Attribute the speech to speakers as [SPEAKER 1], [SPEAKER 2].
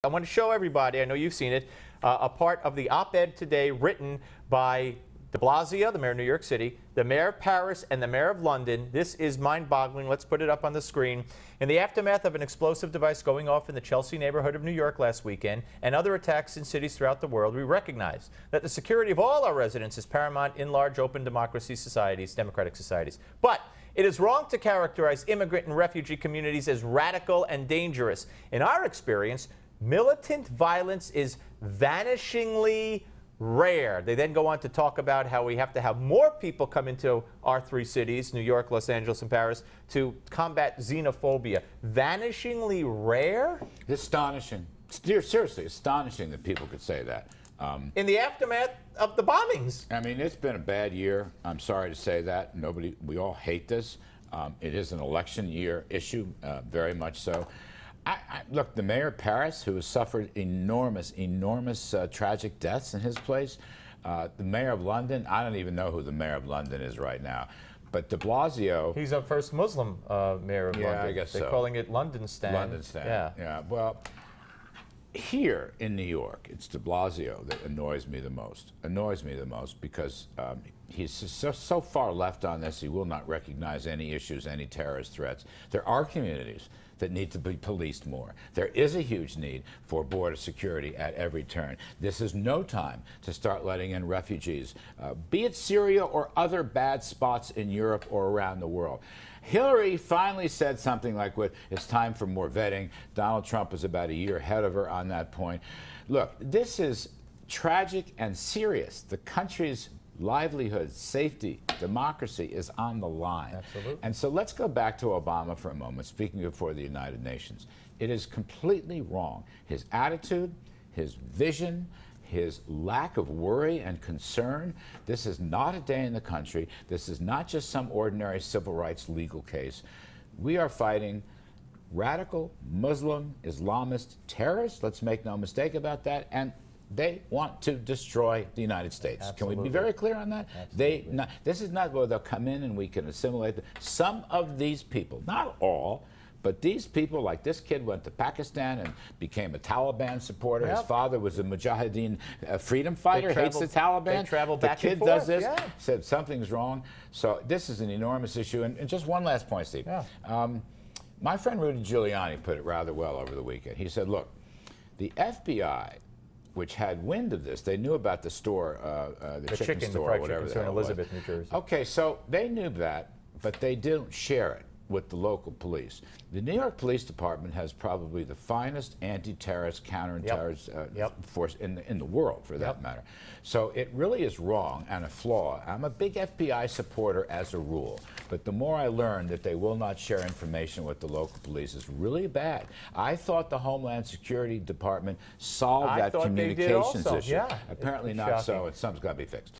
[SPEAKER 1] I want to show everybody, I know you've seen it, a part of the op-ed today written by de Blasio, the mayor of New York City, the mayor of Paris, and the mayor of London. This is mind-boggling. Let's put it up on the screen. In the aftermath of an explosive device going off in the Chelsea neighborhood of New York last weekend and other attacks in cities throughout the world, we recognize that the security of all our residents is paramount in large open democracy societies, democratic societies. But it is wrong to characterize immigrant and refugee communities as radical and dangerous. In our experience, militant violence is vanishingly rare. They then go on to talk about how we have to have more people come into our three cities, New York, Los Angeles, and Paris, to combat xenophobia. Vanishingly rare?
[SPEAKER 2] Astonishing. Seriously, astonishing that people could say that.
[SPEAKER 1] In the aftermath of the bombings.
[SPEAKER 2] I mean, it's been a bad year. I'm sorry to say that. We all hate this. It is an election year issue, very much so. Look, the mayor of Paris, who has suffered enormous tragic deaths in his place. The mayor of London, I don't even know who the mayor of London is right now. But de Blasio...
[SPEAKER 1] He's a first Muslim mayor of London.
[SPEAKER 2] I guess
[SPEAKER 1] They're calling it London-stan.
[SPEAKER 2] London-stan, yeah. Well, here in New York, it's de Blasio that annoys me the most. Because he's so far left on this, he will not recognize any issues, any terrorist threats. There are communities that need to be policed more. There is a huge need for border security at every turn. This is no time to start letting in refugees, be it Syria or other bad spots in Europe or around the world. Hillary finally said something like, it's time for more vetting. Donald Trump is about a year ahead of her on that point. Look, this is tragic and serious. The country's livelihood, safety, democracy is on the line.
[SPEAKER 1] Absolutely.
[SPEAKER 2] And so let's go back to Obama for a moment, speaking before the United Nations. It is completely wrong. His attitude, his vision, his lack of worry and concern. This is not a day in the country. This is not just some ordinary civil rights legal case. We are fighting radical Muslim Islamist terrorists. Let's make no mistake about that. And they want to destroy the United States.
[SPEAKER 1] Absolutely.
[SPEAKER 2] Can we be very clear on that? This is not where they'll come in and we can assimilate them. Some of these people, not all, but these people, like this kid went to Pakistan and became a Taliban supporter. Yep. His father was a Mujahideen freedom fighter, hates the Taliban.
[SPEAKER 1] They travel back
[SPEAKER 2] and forth. The kid does this, said something's wrong. So this is an enormous issue. And just one last point, Steve.
[SPEAKER 1] Yeah.
[SPEAKER 2] My friend Rudy Giuliani put it rather well over the weekend. He said, look, the FBI, which had wind of this, they knew about the store, the chicken store,
[SPEAKER 1] fried
[SPEAKER 2] whatever
[SPEAKER 1] chicken store in Elizabeth, New Jersey.
[SPEAKER 2] Okay, so they knew that, but they didn't share it with the local police. The New York Police Department has probably the finest anti-terrorist, counter-terrorist force in the world, for that matter. So it really is wrong and a flaw. I'm a big FBI supporter as a rule, but the more I learn that they will not share information with the local police is really bad. I thought the Homeland Security Department solved that communications issue.
[SPEAKER 1] Yeah.
[SPEAKER 2] Apparently not so. Something's got to be fixed.